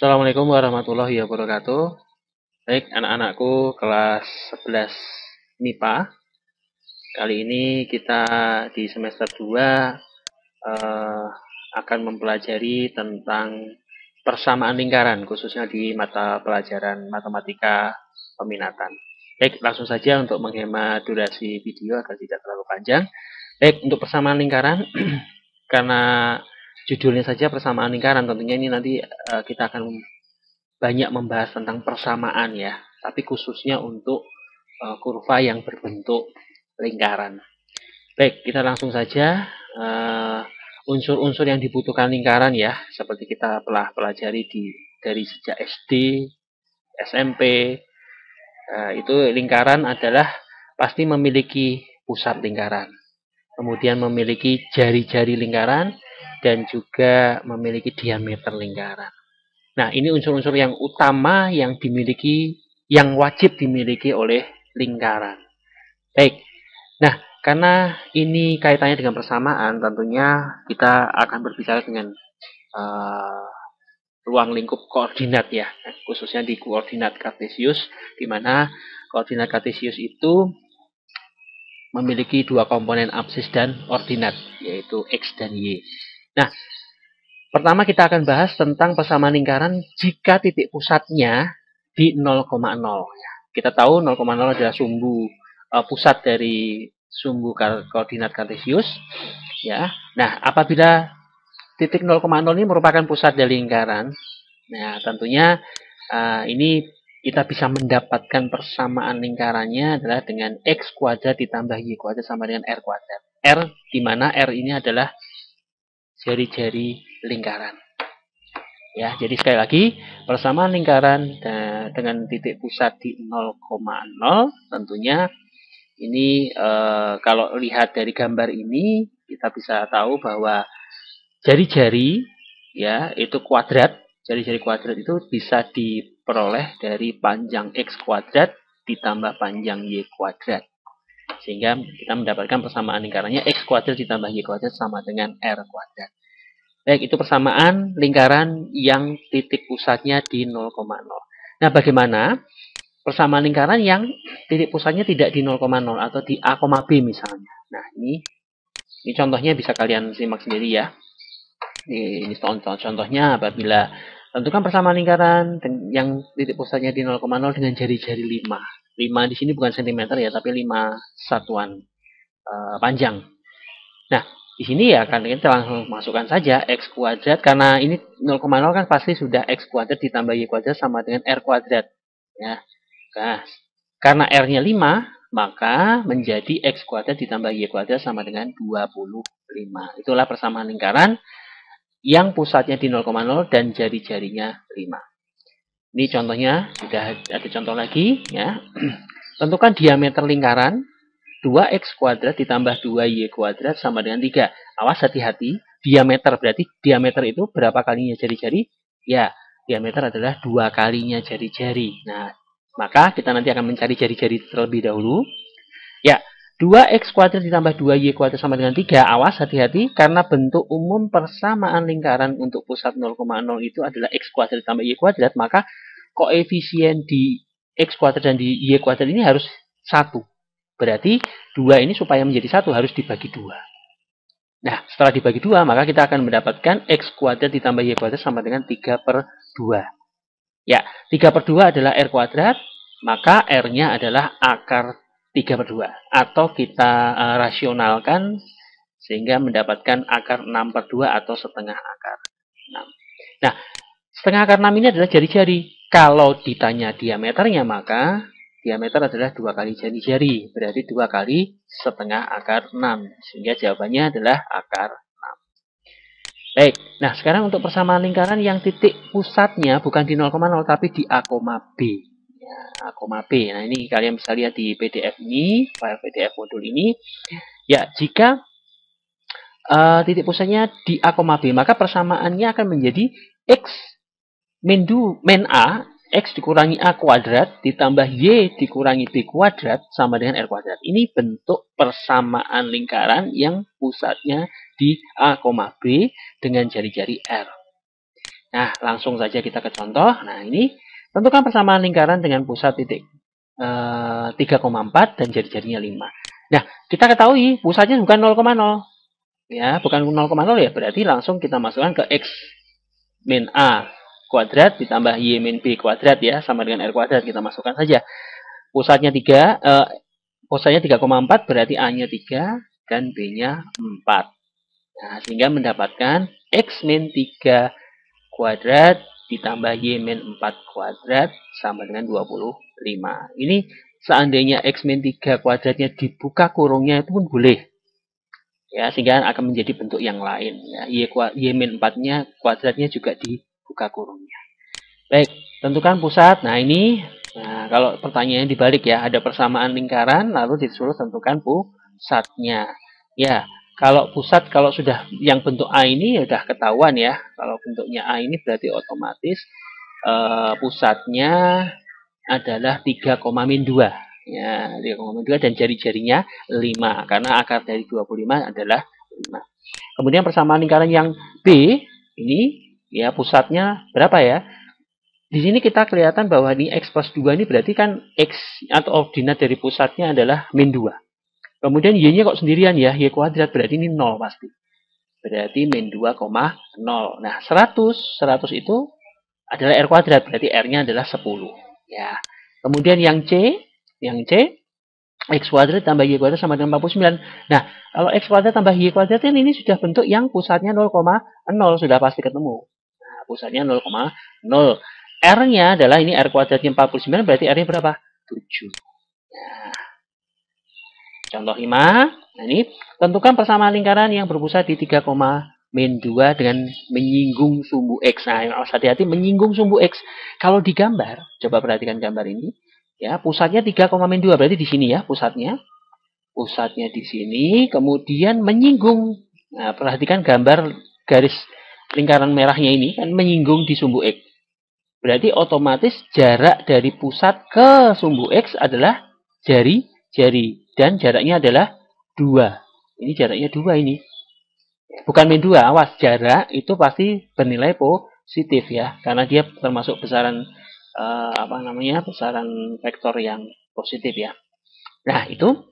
Assalamualaikum warahmatullahi wabarakatuh. Baik, anak-anakku kelas 11 MIPA. Kali ini kita di semester 2 akan mempelajari tentang persamaan lingkaran, khususnya di mata pelajaran matematika peminatan. Baik, langsung saja untuk menghemat durasi video agar tidak terlalu panjang. Baik, untuk persamaan lingkaran, karena judulnya saja persamaan lingkaran, tentunya ini nanti kita akan banyak membahas tentang persamaan ya, tapi khususnya untuk kurva yang berbentuk lingkaran. Baik, kita langsung saja unsur-unsur yang dibutuhkan lingkaran ya, seperti kita telah pelajari dari sejak SD, SMP. Itu lingkaran adalah pasti memiliki pusat lingkaran, kemudian memiliki jari-jari lingkaran, dan juga memiliki diameter lingkaran. Nah, ini unsur-unsur yang utama yang wajib dimiliki oleh lingkaran. Baik. Nah, karena ini kaitannya dengan persamaan, tentunya kita akan berbicara dengan ruang lingkup koordinat ya, khususnya di koordinat kartesius, di mana koordinat kartesius itu memiliki dua komponen absis dan ordinat, yaitu x dan y. Nah, pertama kita akan bahas tentang persamaan lingkaran jika titik pusatnya di 0,0. Kita tahu 0,0 adalah pusat dari sumbu koordinat kartesius. Ya. Nah, apabila titik 0,0 ini merupakan pusat dari lingkaran, nah tentunya ini kita bisa mendapatkan persamaan lingkarannya adalah dengan x kuadrat ditambah y kuadrat sama dengan r kuadrat. R di mana R ini adalah jari-jari lingkaran. Ya, jadi sekali lagi, persamaan lingkaran dengan titik pusat di 0,0 tentunya ini kalau lihat dari gambar ini kita bisa tahu bahwa jari-jari ya itu kuadrat, jari-jari kuadrat itu bisa diperoleh dari panjang x kuadrat ditambah panjang y kuadrat. Sehingga kita mendapatkan persamaan lingkarannya x kuadrat ditambah y kuadrat sama dengan r kuadrat. Baik, itu persamaan lingkaran yang titik pusatnya di 0,0. Nah, bagaimana persamaan lingkaran yang titik pusatnya tidak di 0,0 atau di A, B misalnya. Nah, ini contohnya bisa kalian simak sendiri ya. Ini contohnya apabila tentukan persamaan lingkaran yang titik pusatnya di 0,0 dengan jari-jari 5. 5 di sini bukan cm ya, tapi 5 satuan panjang. Nah, di sini ya kan kita langsung masukkan saja x kuadrat, karena ini 0,0 kan pasti sudah x kuadrat ditambah y kuadrat sama dengan r kuadrat. Ya. Nah, karena r-nya 5, maka menjadi x kuadrat ditambah y kuadrat sama dengan 25. Itulah persamaan lingkaran yang pusatnya di 0,0 dan jari-jarinya 5. Ini contohnya, sudah ada contoh lagi ya. Tentukan diameter lingkaran 2x kuadrat ditambah 2y kuadrat sama dengan 3. Awas, hati-hati. Diameter, berarti diameter itu berapa kalinya jari-jari? Ya, diameter adalah 2 kalinya jari-jari. Nah, maka kita nanti akan mencari jari-jari terlebih dahulu. Ya, 2x kuadrat ditambah 2y kuadrat sama dengan 3. Awas, hati-hati. Karena bentuk umum persamaan lingkaran untuk pusat 0,0 itu adalah x kuadrat ditambah y kuadrat, maka koefisien di x kuadrat dan di y kuadrat ini harus 1. Berarti 2 ini supaya menjadi 1 harus dibagi 2. Nah, setelah dibagi 2, maka kita akan mendapatkan x kuadrat ditambah y kuadrat sama dengan 3/2. Ya, 3/2 adalah r kuadrat, maka r-nya adalah akar 3/2. Atau kita rasionalkan sehingga mendapatkan akar 6/2 atau setengah akar 6. Nah, setengah akar 6 ini adalah jari-jari. Kalau ditanya diameternya, maka diameter adalah 2 kali jari-jari, berarti 2 kali setengah akar 6, sehingga jawabannya adalah akar 6. Baik, nah sekarang untuk persamaan lingkaran yang titik pusatnya bukan di 0,0 tapi di A, B. Ya, A, B. Nah, ini kalian bisa lihat di PDF ini, file PDF modul ini. Ya, jika titik pusatnya di A, B, maka persamaannya akan menjadi x min A x dikurangi A kuadrat ditambah Y dikurangi B kuadrat sama dengan R kuadrat. Ini bentuk persamaan lingkaran yang pusatnya di A, B dengan jari-jari R. Nah, langsung saja kita ke contoh. Nah, ini tentukan persamaan lingkaran dengan pusat titik 3,4 dan jari-jarinya 5. Nah, kita ketahui pusatnya bukan 0,0. Ya, bukan 0,0 ya, berarti langsung kita masukkan ke X min A kuadrat ditambah Y min B kuadrat ya, sama dengan R kuadrat, kita masukkan saja. Pusatnya 3,4 berarti A-nya 3 dan B-nya 4. Nah, sehingga mendapatkan X min 3 kuadrat ditambah Y min 4 kuadrat sama dengan 25. Ini seandainya X min 3 kuadratnya dibuka kurungnya itu pun boleh. Ya, sehingga akan menjadi bentuk yang lain. Ya, Y min 4-nya kuadratnya juga dibuka kurungnya. Baik, tentukan pusat. Nah, ini kalau pertanyaannya dibalik ya, ada persamaan lingkaran, lalu disuruh tentukan pusatnya. Ya, kalau pusat, kalau sudah yang bentuk A ini ya udah ketahuan ya. Kalau bentuknya A ini berarti otomatis pusatnya adalah 3,2. Ya, 3,2 dan jari-jarinya 5. Karena akar dari 25 adalah 5. Kemudian persamaan lingkaran yang B, ini ya pusatnya berapa ya? Di sini kita kelihatan bahwa ini X plus 2 ini berarti kan X atau ordinat dari pusatnya adalah min 2. Kemudian Y-nya kok sendirian ya, Y kuadrat berarti ini 0 pasti. Berarti min 2,0. Nah, 100 itu adalah R kuadrat, berarti R-nya adalah 10. Ya. Kemudian yang C X kuadrat tambah Y kuadrat sama dengan 49. Nah, kalau X kuadrat tambah Y kuadrat ini sudah bentuk yang pusatnya 0,0, sudah pasti ketemu. Nah, pusatnya 0,0. R-nya adalah ini R kuadratnya 49, berarti R-nya berapa? 7. Nah, contoh 5. Nah, ini tentukan persamaan lingkaran yang berpusat di 3, min 2 dengan menyinggung sumbu X. Nah, harus hati-hati menyinggung sumbu X. Kalau digambar, coba perhatikan gambar ini. Ya, pusatnya 3, min 2, berarti di sini ya pusatnya. Pusatnya di sini, kemudian menyinggung. Nah, perhatikan gambar garis lingkaran merahnya ini kan menyinggung di sumbu X. Berarti otomatis jarak dari pusat ke sumbu X adalah jari-jari. Dan jaraknya adalah 2. Ini jaraknya 2 ini. Bukan min 2, awas. Jarak itu pasti bernilai positif ya. Karena dia termasuk besaran besaran vektor yang positif ya. Nah, itu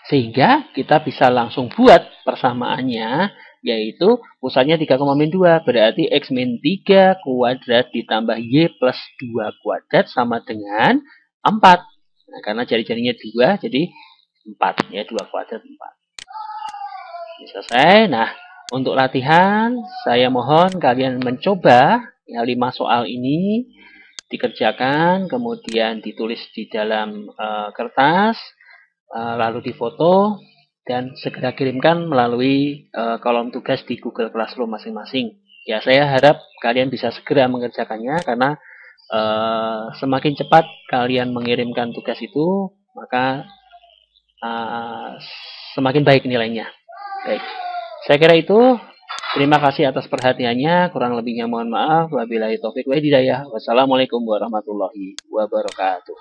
sehingga kita bisa langsung buat persamaannya, yaitu pusatnya 3, min 2. Berarti X min 3 kuadrat ditambah Y plus 2 kuadrat sama dengan 4. Nah, karena jari-jarinya 2, jadi 4. Ya, 2 kuadrat 4. Ini selesai. Nah, untuk latihan, saya mohon kalian mencoba ya, 5 soal ini dikerjakan, kemudian ditulis di dalam kertas, lalu difoto dan segera kirimkan melalui kolom tugas di Google Classroom masing-masing. Ya, saya harap kalian bisa segera mengerjakannya karena semakin cepat kalian mengirimkan tugas itu, maka semakin baik nilainya. Baik, saya kira itu. Terima kasih atas perhatiannya. Kurang lebihnya mohon maaf. Wabillahi taufik wa hidayah. Wassalamualaikum warahmatullahi wabarakatuh.